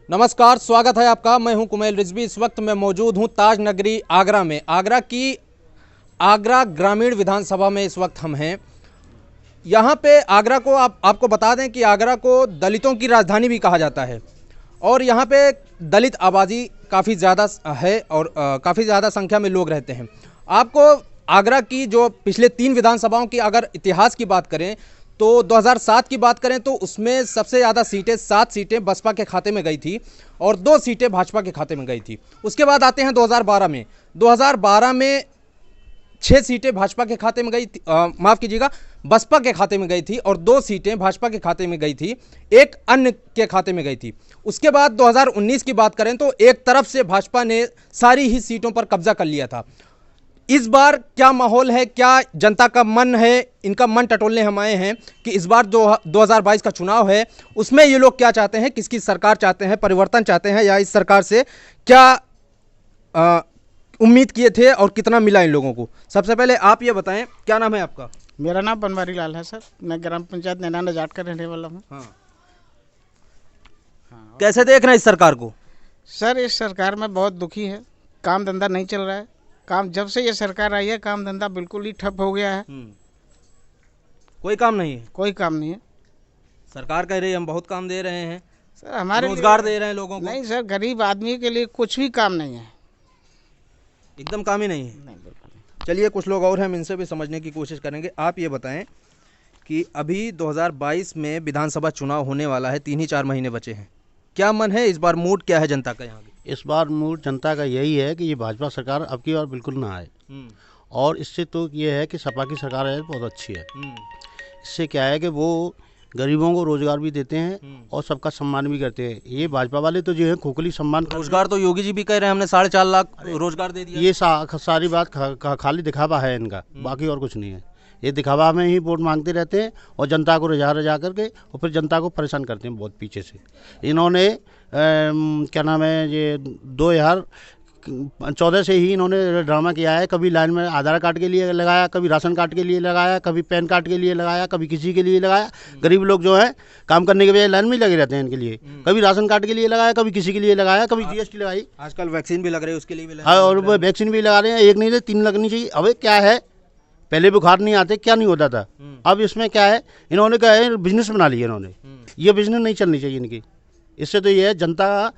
नमस्कार, स्वागत है आपका। मैं हूं कुमैल रिजवी। इस वक्त मैं मौजूद हूं ताज नगरी आगरा में। आगरा ग्रामीण विधानसभा में इस वक्त हम हैं। यहां पे आगरा को आपको बता दें कि आगरा को दलितों की राजधानी भी कहा जाता है और यहां पे दलित आबादी काफ़ी ज़्यादा है और काफ़ी ज़्यादा संख्या में लोग रहते हैं। आपको आगरा की जो पिछले 3 विधानसभाओं की अगर इतिहास की बात करें तो 2007 की बात करें तो उसमें सबसे ज़्यादा सीटें 7 सीटें बसपा के खाते में गई थी और 2 सीटें भाजपा के खाते में गई थी। उसके बाद आते हैं 2012 में। 2012 में 6 सीटें भाजपा के खाते में गई थी, माफ़ कीजिएगा, बसपा के खाते में गई थी और 2 सीटें भाजपा के खाते में गई थी, एक अन्य के खाते में गई थी। उसके बाद 2019 की बात करें तो एक तरफ से भाजपा ने सारी ही सीटों पर कब्जा कर लिया था। इस बार क्या माहौल है, क्या जनता का मन है, इनका मन टटोलने हम आए हैं कि इस बार जो 2022 का चुनाव है उसमें ये लोग क्या चाहते हैं, किसकी सरकार चाहते हैं, परिवर्तन चाहते हैं या इस सरकार से क्या उम्मीद किए थे और कितना मिला इन लोगों को। सबसे पहले आप ये बताएं, क्या नाम है आपका? मेरा नाम बनवारी लाल है सर। मैं ग्राम पंचायत नैनाना जाट का रहने वाला हूँ। हाँ। कैसे देख रहे हैं इस सरकार को? सर इस सरकार में बहुत दुखी है। काम धंधा नहीं चल रहा है। काम जब से ये सरकार आई है काम धंधा बिल्कुल ही ठप हो गया है। कोई काम नहीं है। कोई काम नहीं है। सरकार कह रही है हम बहुत काम दे रहे हैं, सर हमारे रोजगार दे रहे हैं लोगों को। नहीं सर, गरीब आदमी के लिए कुछ भी काम नहीं है। एकदम काम ही नहीं है। नहीं, बिल्कुल नहीं। चलिए कुछ लोग और हैं, हम इनसे भी समझने की कोशिश करेंगे। आप ये बताएं कि अभी 2022 में विधानसभा चुनाव होने वाला है, 3 ही 4 महीने बचे हैं। क्या मन है इस बार, मूड क्या है जनता का यहाँ? इस बार मूड जनता का यही है कि ये भाजपा सरकार अब की बार बिल्कुल ना आए। और इससे तो ये है कि सपा की सरकार है बहुत अच्छी है। इससे क्या है कि वो गरीबों को रोजगार भी देते हैं और सबका सम्मान भी करते हैं। ये भाजपा वाले तो जो है खोखली सम्मान। रोजगार तो योगी जी भी कह रहे हैं हमने 4.5 लाख रोजगार दे दिया। ये सारी बात खाली दिखावा है इनका, बाकी और कुछ नहीं है। ये दिखावा में ही वोट मांगते रहते हैं और जनता को रजा करके और फिर जनता को परेशान करते हैं बहुत पीछे से। इन्होंने क्या नाम है, ये 2014 से ही इन्होंने ड्रामा किया है। कभी लाइन में आधार कार्ड के लिए लगाया, कभी राशन कार्ड के लिए लगाया, कभी पैन कार्ड के लिए लगाया, कभी किसी के लिए लगाया। गरीब लोग जो है काम करने के बजाय लाइन में लगे रहते हैं इनके लिए। कभी राशन कार्ड के लिए लगाया, कभी किसी के लिए लगाया, कभी जीएसटी लगाई। आजकल वैक्सीन भी लग रही है, उसके लिए भी हाँ, और वो वैक्सीन भी लगा रहे हैं। 1 नहीं 3 लगनी चाहिए। अब क्या है, पहले बुखार नहीं आते, क्या नहीं होता था। अब इसमें क्या है, इन्होंने क्या है बिजनेस बना लिया इन्होंने। ये बिजनेस नहीं चलनी चाहिए इनकी। इससे तो ये है जनता का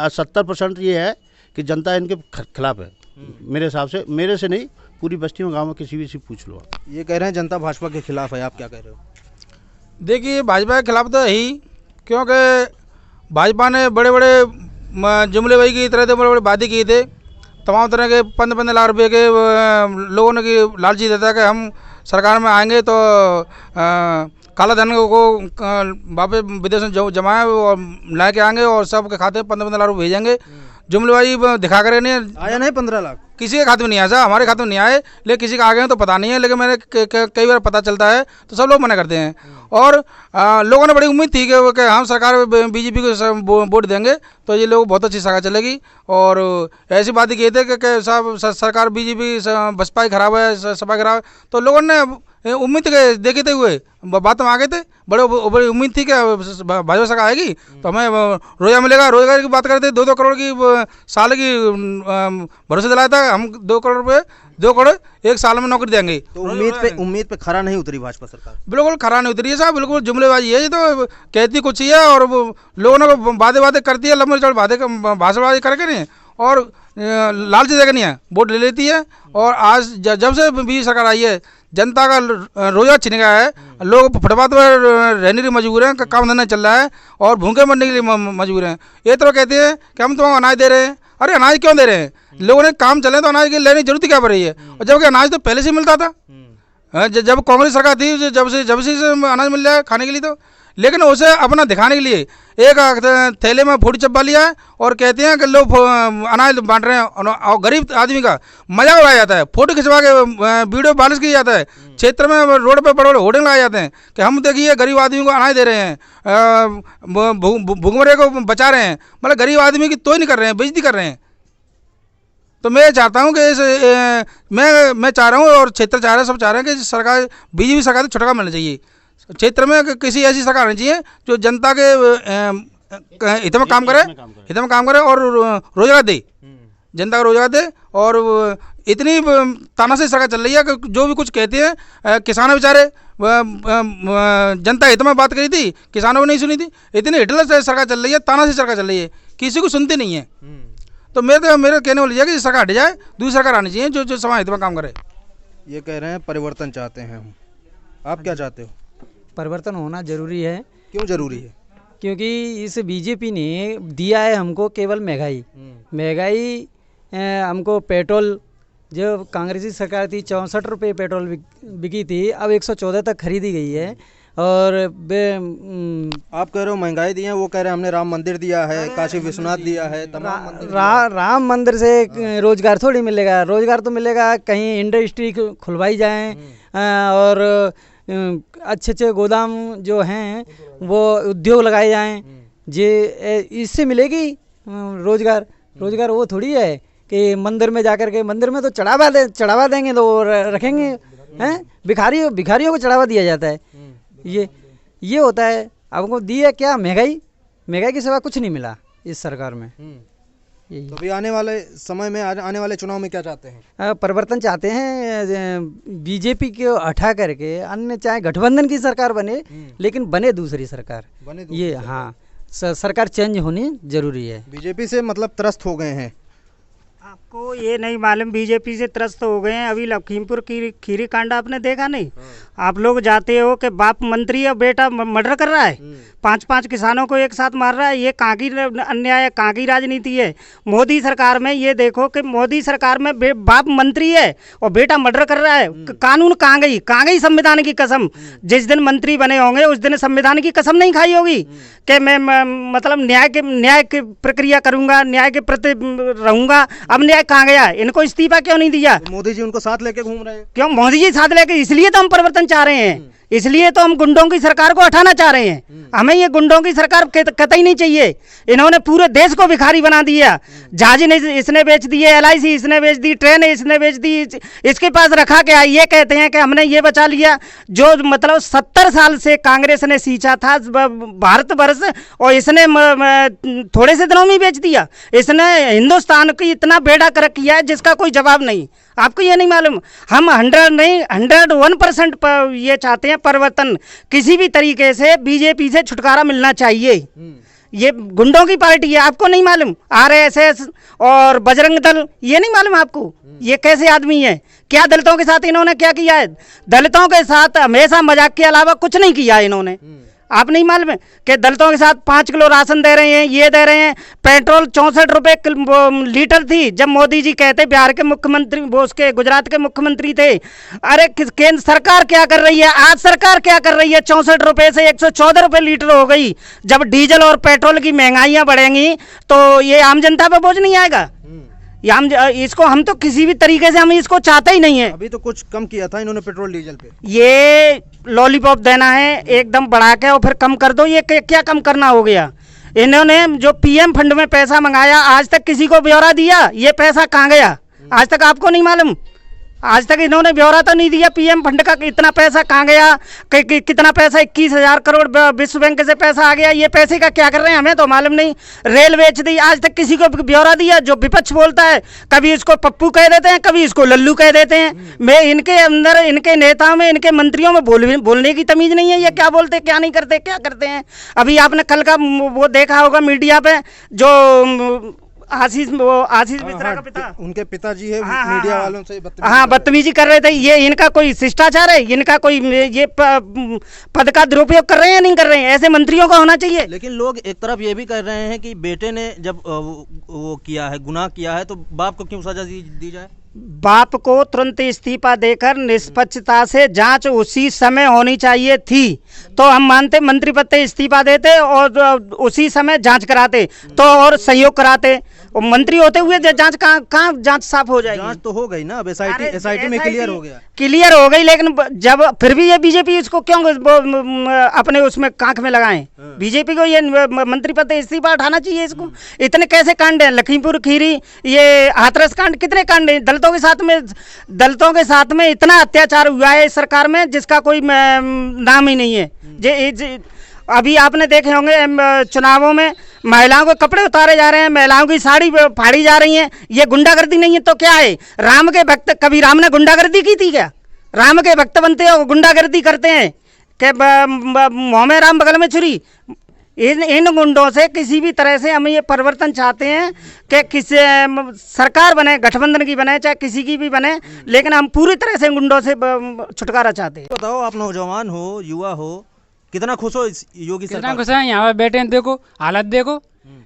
70% ये है कि जनता इनके खिलाफ है मेरे हिसाब से। मेरे से नहीं, पूरी बस्तियों गाँव में किसी से पूछ लो। ये कह रहे हैं जनता भाजपा के खिलाफ है, आप क्या कह रहे हो? देखिए भाजपा के खिलाफ तो है ही, क्योंकि भाजपा ने बड़े बड़े जुमले वही की तरह थे, बड़े बड़े वादे किए थे। तमाम तरह के 15 लाख रुपए के लोगों ने की लालची देता कि हम सरकार में आएंगे तो काला धन को वापस विदेश में जमाए और ला के आएंगे और सबके खाते में 15 लाख रुपये भेजेंगे। जुमलेबाजी दिखा कर नहीं आया नहीं 15 लाख किसी के खाते में नहीं आया। हमारे खाते में नहीं आए, लेकिन किसी के आ गए हैं तो पता नहीं है। लेकिन मैंने कई बार पता चलता है तो सब लोग मना करते हैं। और लोगों ने बड़ी उम्मीद थी कि हम सरकार बीजेपी को वोट देंगे तो ये लोग बहुत अच्छी सरकार चलेगी। और ऐसी बातें किए थे कि सब सरकार बीजेपी बसपा ही खराब है, सपा खराब है। तो लोगों ने उम्मीद देखे थे हुए बात में आ गए थे। बड़ी उम्मीद थी कि भाजपा सरकार आएगी तो हमें रोजगार मिलेगा। रोजगार की बात करते 2-2 करोड़ की साल की भरोसे दिलाया था। हम 2 करोड़ रुपये 2 करोड़ 1 साल में नौकरी देंगे। तो उम्मीद पे खरा नहीं उतरी भाजपा सरकार। बिल्कुल खरा नहीं उतरी है साहब, बिल्कुल जुमलेबाजी है। ये तो कहती कुछ ही है और लोगों ने बातें करती है, लंबे चौड़े भाषणबाजी करके नहीं और लालची देकर नहीं है, वोट ले लेती है। और आज जब से बीजेपी सरकार आई है जनता का रोजगार छिन गया है। लोग फुटपाथ पर रहने के लिए मजबूर हैं, काम धंधा चल रहा है और भूखे मरने के लिए मजबूर हैं। ये तो कहते हैं कि हम तुमको अनाज दे रहे हैं। अरे अनाज क्यों दे रहे हैं? लोगों ने काम चले तो अनाज की लेने की जरूरत क्या पड़ रही है? और जबकि अनाज तो पहले से मिलता था। जब कांग्रेस सरकार थी जब से अनाज मिल जाए खाने के लिए तो, लेकिन उसे अपना दिखाने के लिए एक थैले में फूटी चब्बा लिया है और कहते हैं कि लोग अनाज बांट रहे हैं और गरीब आदमी का मजाक उड़ाया जाता है। फोटो खिंचवा के वीडियो वायरल किया जाता है। क्षेत्र में रोड पे बड़े बड़े होर्डिंग लगाए जाते हैं कि हम देखिए गरीब आदमी को अनाज दे रहे हैं, भूखमरे को बचा रहे हैं। मतलब गरीब आदमी की तोय नहीं कर रहे हैं, बेइज्जती कर रहे हैं। तो मैं चाहता हूं कि मैं चाह रहा हूं और क्षेत्र चाह रहे हैं, सब चाह रहे हैं कि सरकार बीजेपी सरकार से छुटकारा मिलना चाहिए। क्षेत्र में किसी ऐसी सरकार होनी चाहिए जो जनता के हित में काम करे और रोजगार दे, जनता को रोजगार दे। और इतनी तानाशाही सरकार चल रही है कि जो भी कुछ कहते हैं किसान बेचारे, जनता हित में बात करी थी, किसानों को नहीं सुनी थी। इतनी हिटलर सरकार चल रही है, तानाशाही सरकार चल रही है, किसी को सुनती नहीं है। तो मेरे कहने वाली है कि सरकार हट जाए, दूसरी सरकार आनी चाहिए जो समाज हित में काम करे। ये कह रहे हैं परिवर्तन चाहते हैं हम, आप क्या चाहते हो? परिवर्तन होना जरूरी है। क्यों जरूरी है? क्योंकि इस बीजेपी ने दिया है हमको केवल महंगाई हमको पेट्रोल, जो कांग्रेसी सरकार थी 64 रुपये पेट्रोल बिकी थी, अब 114 तक खरीदी गई है। और आप कह रहे हो महंगाई दी है, वो कह रहे हैं हमने राम मंदिर दिया है, काशी विश्वनाथ दिया है, तमाम मंदिर राम मंदिर से रोजगार थोड़ी मिलेगा। रोजगार तो मिलेगा कहीं इंडस्ट्री खुलवाई जाए और अच्छे अच्छे गोदाम जो हैं वो उद्योग लगाए जाएं, जे इससे मिलेगी रोजगार। वो थोड़ी है कि मंदिर में जाकर के, मंदिर में तो चढ़ावा देंगे तो रखेंगे हैं। भिखारियों को चढ़ावा दिया जाता है, ये होता है। आपको दी है क्या? महंगाई के सिवा कुछ नहीं मिला इस सरकार में। तो अभी आने वाले समय में, आने वाले चुनाव में क्या चाहते हैं? परिवर्तन चाहते हैं, बीजेपी को हटा करके अन्य चाहे गठबंधन की सरकार बने, लेकिन बने दूसरी सरकार। ये हाँ, सरकार चेंज होनी जरूरी है। बीजेपी से मतलब त्रस्त हो गए हैं। आपको ये नहीं मालूम बीजेपी से त्रस्त हो गए हैं? अभी लखीमपुर की खीरी कांड आपने देखा नहीं? आप लोग जाते हो कि बाप मंत्री और बेटा मर्डर कर रहा है, 5-5 किसानों को एक साथ मार रहा है। ये कहाँ की अन्याय है, कहाँ की राजनीति है? मोदी सरकार में ये देखो कि मोदी सरकार में बाप मंत्री है और बेटा मर्डर कर रहा है। कानून कहाँ गई संविधान की कसम? जिस दिन मंत्री बने होंगे उस दिन संविधान की कसम नहीं खाई होगी कि मैं मतलब न्याय की प्रक्रिया करूंगा, न्याय के प्रति रहूंगा। अब न्याय कहाँ गया? इनको इस्तीफा क्यों नहीं दिया? मोदी जी उनको साथ लेके घूम रहे हैं। क्यों मोदी जी साथ लेके? इसलिए तो हम परिवर्तन चाह रहे हैं, इसलिए तो हम गुंडों की सरकार को हटाना चाह रहे हैं। हमें ये गुंडों की सरकार कतई नहीं चाहिए। इन्होंने पूरे देश को भिखारी बना दिया। जहाज इसने बेच दिए, LIC इसने बेच दी, ट्रेन इसने बेच दी, इसके पास रखा क्या? ये कहते हैं कि हमने ये बचा लिया। जो मतलब 70 साल से कांग्रेस ने सींचा था भारतवर्ष, और इसने थोड़े से दिनों में बेच दिया। इसने हिंदुस्तान की इतना बेड़ा कर किया है जिसका कोई जवाब नहीं। आपको ये नहीं मालूम? हम 101% ये चाहते हैं परिवर्तन। किसी भी तरीके से बीजेपी से छुटकारा मिलना चाहिए। ये गुंडों की पार्टी है, आपको नहीं मालूम? RSS और बजरंग दल, ये नहीं मालूम आपको? ये कैसे आदमी है? क्या दलितों के साथ इन्होंने क्या किया है? दलितों के साथ हमेशा मजाक के अलावा कुछ नहीं किया इन्होंने। आप नहीं मालूम है कि दलितों के साथ 5 किलो राशन दे रहे हैं, ये दे रहे हैं। पेट्रोल 64 रुपये लीटर थी जब मोदी जी कहते, बिहार के मुख्यमंत्री, वो उसके गुजरात के मुख्यमंत्री थे। अरे केंद्र सरकार क्या कर रही है? आज सरकार क्या कर रही है? 64 रुपये से 114 रुपये लीटर हो गई। जब डीजल और पेट्रोल की महंगाइयाँ बढ़ेंगी तो ये आम जनता पे बोझ नहीं आएगा? इसको हम तो किसी भी तरीके से हम इसको चाहते ही नहीं है। अभी तो कुछ कम किया था इन्होंने पेट्रोल डीजल पे। ये लॉलीपॉप देना है एकदम बढ़ा के और फिर कम कर दो। ये क्या कम करना हो गया? इन्होंने जो PM फंड में पैसा मंगाया, आज तक किसी को ब्यौरा दिया? ये पैसा कहाँ गया आज तक आपको नहीं मालूम? आज तक इन्होंने ब्यौरा तो नहीं दिया PM फंड का, इतना पैसा कहाँ गया, कितना पैसा 21,000 करोड़ विश्व बैंक से पैसा आ गया। ये पैसे का क्या कर रहे हैं हमें तो मालूम नहीं। रेल बेच दी, आज तक किसी को ब्यौरा दिया? जो विपक्ष बोलता है, कभी इसको पप्पू कह देते हैं, कभी इसको लल्लू कह देते हैं। मैं इनके अंदर, इनके नेताओं में, इनके मंत्रियों में बोलने की तमीज नहीं है। ये क्या बोलते, क्या नहीं करते, क्या करते हैं? अभी आपने कल का वो देखा होगा मीडिया पे, जो आशीष मिश्रा का पिता, उनके पिताजी है मीडिया वालों से बदतमीजी कर रहे थे। ये इनका कोई शिष्टाचार है? इनका कोई ये पद का दुरुपयोग कर रहे हैं या नहीं कर रहे हैं? ऐसे मंत्रियों का होना चाहिए। लेकिन लोग एक तरफ ये भी कह रहे हैं कि बेटे ने जब वो किया है, गुनाह किया है, तो बाप को क्यों सजा दी जाए? बाप को तुरंत इस्तीफा देकर निष्पक्षता से जांच उसी समय होनी चाहिए थी, तो हम मानते। मंत्री पद से इस्तीफा देते और उसी समय जांच कराते तो, और सहयोग कराते। और मंत्री होते हुए जांच कहाँ जांच साफ हो जाएगी? जांच तो हो गई ना, अब SIT में क्लियर हो गया। क्लियर हो गई, लेकिन जब फिर भी ये बीजेपी इसको क्यों अपने उसमें कांख में लगाएं? बीजेपी को ये मंत्री पद से इस्तीफा उठाना चाहिए इसको। इतने कैसे कांड है? लखीमपुर खीरी, ये हाथरस कांड, कितने कांड है? दलितों के साथ में इतना अत्याचार हुआ है इस सरकार में जिसका कोई नाम ही नहीं है। अभी आपने देखे होंगे चुनावों में महिलाओं के कपड़े उतारे जा रहे हैं, महिलाओं की साड़ी फाड़ी जा रही है। ये गुंडागर्दी नहीं है तो क्या है? राम के भक्त, कभी राम ने गुंडागर्दी की थी क्या? राम के भक्त बनते हैं और गुंडागर्दी करते हैं कि मुँह में राम बगल में छुरी। इन गुंडों से किसी भी तरह से हम ये परिवर्तन चाहते हैं कि किसी सरकार बने, गठबंधन की बने, चाहे किसी की भी बने, लेकिन हम पूरी तरह से गुंडों से छुटकारा चाहते हैं। बताओ, आप नौजवान हो, युवा हो, कितना खुश हो इस योगी कितना सरकार? खुश है? यहाँ पे बैठे हैं, देखो हालत देखो,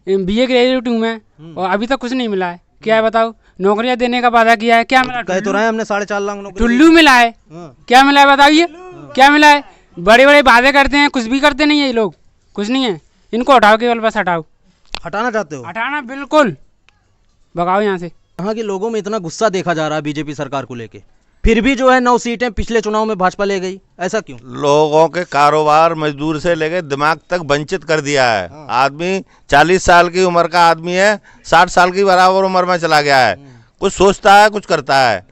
बीए ग्रेजुएट हूँ मैं और अभी तक कुछ नहीं मिला है। क्या है बताओ? नौकरियां देने का वादा किया है, क्या मिला? कह तो रहे हैं हमने 4.5 लाख नौकरी टुल्लू मिला है, क्या मिला है बताइए? क्या मिला है? बड़े बड़े वादे करते हैं, कुछ भी करते नहीं है ये लोग, कुछ नहीं है। इनको हटाओ, केवल बस हटाओ। हटाना चाहते हो? हटाना, बिल्कुल भगाओ यहाँ से। यहाँ के लोगों में इतना गुस्सा देखा जा रहा है बीजेपी सरकार को लेके, फिर भी जो है 9 सीटें पिछले चुनाव में भाजपा ले गई, ऐसा क्यों? लोगों के कारोबार, मजदूर से लेके दिमाग तक वंचित कर दिया है। आदमी 40 साल की उम्र का आदमी है, 60 साल की बराबर उम्र में चला गया है। कुछ सोचता है, कुछ करता है।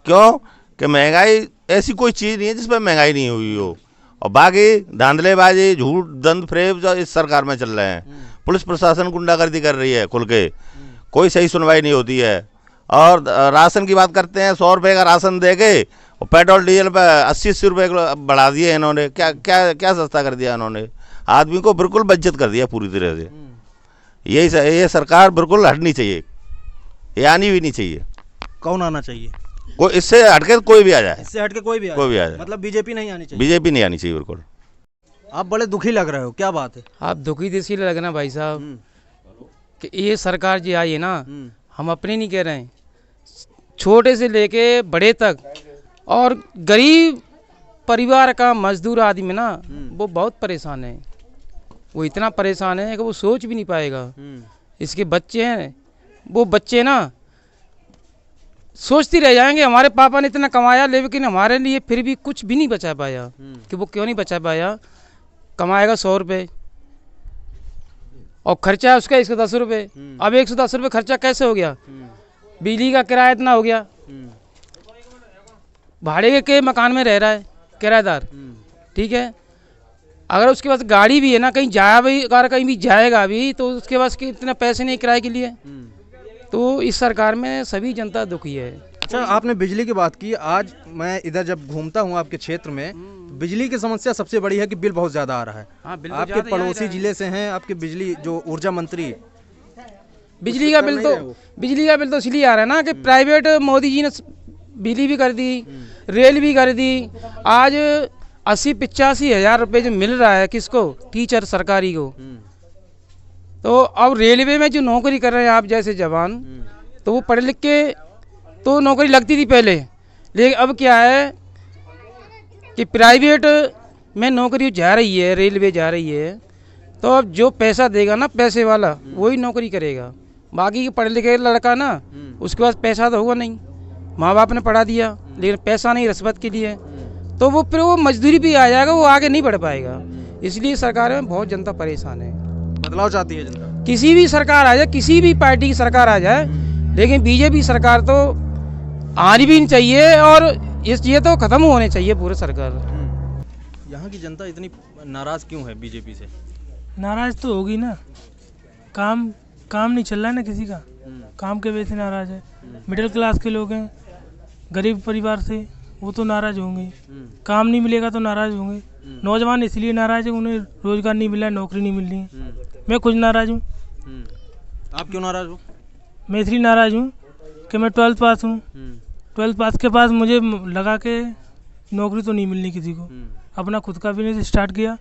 क्यों? कि महंगाई ऐसी कोई चीज़ नहीं है जिसमें महंगाई नहीं हुई हो। और बाकी धांधलेबाजी, झूठ, दंड फ्रेब जो इस सरकार में चल रहे हैं। पुलिस प्रशासन गुंडागर्दी कर रही है खुल के, कोई सही सुनवाई नहीं होती है। और राशन की बात करते हैं, 100 रुपये का राशन दे के और पेट्रोल डीजल पर 80-80 रुपये बढ़ा दिए इन्होंने। क्या क्या क्या सस्ता कर दिया इन्होंने? आदमी को बिल्कुल बचत कर दिया पूरी तरह से। ये सरकार बिल्कुल हटनी चाहिए, ये आनी भी नहीं चाहिए। कौन आना चाहिए? कोई इससे हटके कोई भी आ जाए, इससे हटके कोई भी आ जाए। मतलब बीजेपी नहीं आनी चाहिए? बीजेपी नहीं आनी चाहिए बिल्कुल। आप बड़े दुखी लग रहे हो, क्या बात है? आप दुखी तो इसलिए लगना भाई साहब कि ये सरकार जो आई है ना, हम अपनी नहीं कह रहे हैं, छोटे से लेके बड़े तक और गरीब परिवार का मजदूर आदमी ना, वो बहुत परेशान है। वो इतना परेशान है कि वो सोच भी नहीं पाएगा। इसके बच्चे हैं, वो बच्चे ना सोचती रह जाएंगे हमारे पापा ने इतना कमाया, लेकिन हमारे लिए फिर भी कुछ भी नहीं बचा पाया। कि वो क्यों नहीं बचा पाया? कमाएगा 100 रुपये और खर्चा है उसका 110 रुपये। अब 110 रुपये खर्चा कैसे हो गया? बिजली का किराया इतना हो गया, भाड़े के मकान में रह रहा है किराएदार, ठीक है। अगर उसके पास गाड़ी भी है ना, कहीं जाया भी, अगर कहीं भी जाएगा भी तो उसके पास इतने पैसे नहीं किराए के लिए। तो इस सरकार में सभी जनता दुखी है। अच्छा, आपने बिजली की बात की। आज मैं इधर जब घूमता हूँ आपके क्षेत्र में, बिजली की समस्या सबसे बड़ी है कि बिल बहुत ज़्यादा आ रहा है। हाँ, बिल आपके पड़ोसी जिले से हैं, आपके बिजली जो ऊर्जा मंत्री, बिजली का बिल तो इसलिए आ रहा है ना कि प्राइवेट मोदी जी ने बिजली भी कर दी, रेल भी कर दी। आज 80-85 हज़ार रुपये जो मिल रहा है किसको? टीचर सरकारी को। तो अब रेलवे में जो नौकरी कर रहे हैं आप जैसे जवान, तो वो पढ़े लिख के तो नौकरी लगती थी पहले, लेकिन अब क्या है कि प्राइवेट में नौकरी जा रही है, रेलवे जा रही है, तो अब जो पैसा देगा ना पैसे वाला, वही नौकरी करेगा। बाकी पढ़े लिखे लड़का ना, उसके पास पैसा तो होगा नहीं, माँ बाप ने पढ़ा दिया लेकिन पैसा नहीं रिश्वत के लिए, तो वो फिर वो मजदूरी भी आ जाएगा, वो आगे नहीं बढ़ पाएगा। इसलिए सरकार में बहुत जनता परेशान है। बदलाव चाहती है जनता। किसी भी सरकार आ जाए, किसी भी पार्टी की सरकार आ जाए, लेकिन बीजेपी सरकार तो आनी भी नहीं चाहिए और ये तो खत्म होने चाहिए पूरे सरकार। यहाँ की जनता इतनी नाराज क्यों है बीजेपी से? नाराज तो होगी ना, काम नहीं चल रहा है ना किसी का, काम के वजह से नाराज है। मिडिल क्लास के लोग हैं, गरीब परिवार से, वो तो नाराज होंगे। काम नहीं मिलेगा तो नाराज होंगे। नौजवान इसलिए नाराज है, उन्हें रोजगार नहीं मिला है, नौकरी नहीं मिल रही है। मैं खुद नाराज हूँ। आप क्यों नाराज हो? मैं इसलिए नाराज हूँ कि मैं 12th पास हूँ। 12th पास के पास मुझे लगा कि नौकरी तो नहीं मिलनी किसी को। अपना खुद का बिजनेस स्टार्ट किया,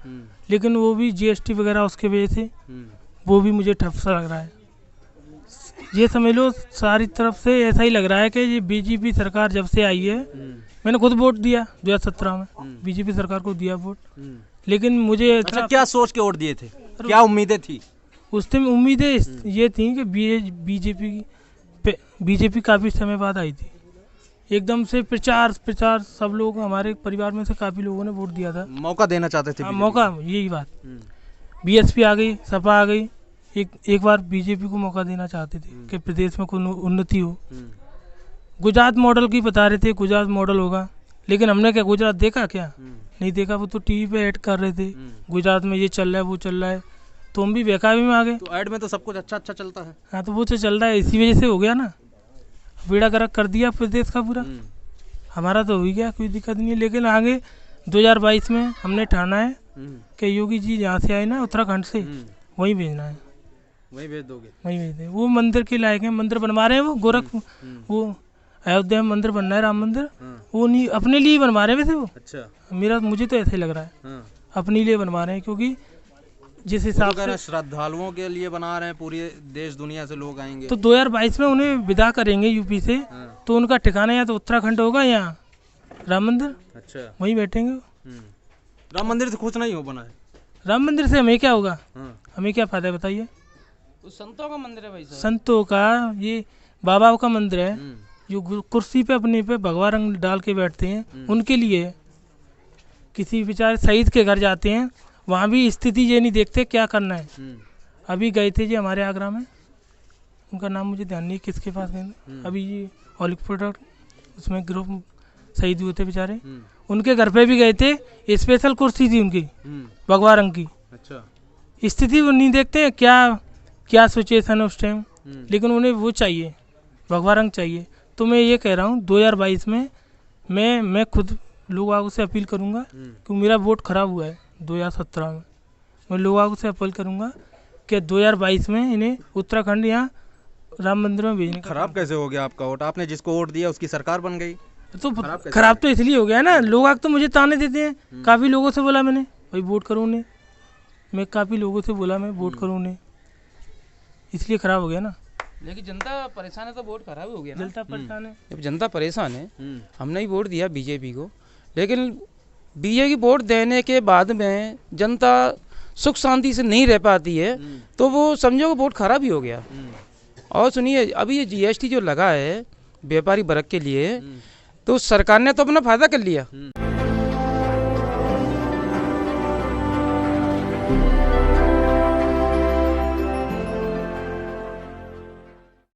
लेकिन वो भी GST वगैरह उसके वजह से वो भी मुझे ठप सा लग रहा है। ये समझ लो सारी तरफ से ऐसा ही लग रहा है कि ये बीजेपी सरकार जब से आई है, मैंने खुद वोट दिया 2017 में, बीजेपी सरकार को दिया वोट, लेकिन मुझे अच्छा, क्या सोच के वोट दिए थे? क्या उम्मीदें थी? उस टाइम उम्मीदें ये थी कि बीजेपी काफ़ी समय बाद आई थी, एकदम से प्रचार सब लोग, हमारे परिवार में से काफ़ी लोगों ने वोट दिया था। मौका देना चाहते थे? मौका, यही बात। BSP आ गई, सपा आ गई, एक बार बीजेपी को मौका देना चाहते थे कि प्रदेश में कोई उन्नति हो। गुजरात मॉडल की बता रहे थे, गुजरात मॉडल होगा, लेकिन हमने क्या गुजरात देखा क्या? नहीं देखा, वो तो टीवी पे ऐड कर रहे थे गुजरात में ये चल रहा है वो चल रहा है, तो हम भी बेकाबी में आ गए। तो ऐड में तो सब कुछ अच्छा अच्छा चलता है। हाँ तो वो तो चल रहा है, इसी वजह से हो गया ना, बेड़ा गर्क कर दिया प्रदेश का पूरा। हमारा तो हो ही गया, कोई दिक्कत नहीं है। लेकिन आगे 2022 में हमने ठाना है कि योगी जी जहाँ से आए ना उत्तराखंड से, वहीं भेजना है। वहीं भेज दोगे? वहीं भेज दें। वो मंदिर के लायक है, मंदिर बनवा रहे हैं वो गोरखपुर, वो अयोध्या में मंदिर बनना है, राम मंदिर, वो नहीं अपने लिए बनवा रहे हैं वैसे वो। अच्छा, मुझे तो ऐसे ही लग रहा है अपने लिए बनवा रहे हैं, क्योंकि जिस हिसाब से श्रद्धालुओं के लिए बना रहे हैं, पूरे देश दुनिया से लोग आएंगे। तो 2022 में उन्हें विदा करेंगे यूपी से, तो उनका ठिकाना या तो उत्तराखंड होगा या राम मंदिर। अच्छा, वहीं बैठेंगे। राम मंदिर से खुश नहीं हो बना है? राम मंदिर से हमें क्या होगा, हमें क्या फायदा है बताइए। तो संतों का मंदिर है भाई साहब। संतों का, ये बाबा का मंदिर है, जो कुर्सी पे अपने पे भगवा रंग डाल के बैठते हैं, उनके लिए है। किसी बेचारे शहीद के घर जाते हैं, वहाँ भी स्थिति ये नहीं देखते क्या करना है। अभी गए थे जी हमारे आगरा में, उनका नाम मुझे ध्यान नहीं किसके पास गए थे, अभी ये हॉलीवुड उसमें ग्रुप शहीद हुए थे बेचारे, उनके घर पे भी गए थे, स्पेशल कुर्सी थी उनकी भगवा रंग की। अच्छा, स्थिति वो नहीं देखते हैं क्या सिचुएशन है उस टाइम, लेकिन उन्हें वो चाहिए, भगवा रंग चाहिए। तो मैं ये कह रहा हूँ 2022 में मैं खुद लोगों से अपील करूँगा, क्योंकि मेरा वोट खराब हुआ है 2017 में। मैं लोगों से अपील करूँगा कि 2022 में इन्हें उत्तराखंड या राम मंदिर में भेजने का। खराब कैसे हो गया आपका वोट? आपने जिसको वोट दिया उसकी सरकार बन गई। तो खराब तो इसलिए हो गया ना, लोग तो मुझे ताने देते हैं। काफ़ी लोगों से बोला मैंने भाई वोट करो उन्हें, मैं काफ़ी लोगों से बोला मैं वोट करूँ उन्हें, इसलिए खराब हो गया ना। लेकिन जनता परेशान है तो वोट खराब हो गया ना। जनता परेशान है, जब जनता परेशान है, हमने ही वोट दिया बीजेपी को, लेकिन बीजेपी वोट देने के बाद में जनता सुख शांति से नहीं रह पाती है, तो वो समझो वोट खराब ही हो गया। और सुनिए, अभी ये जीएसटी जो लगा है व्यापारी वर्ग के लिए, तो सरकार ने तो अपना फायदा कर लिया।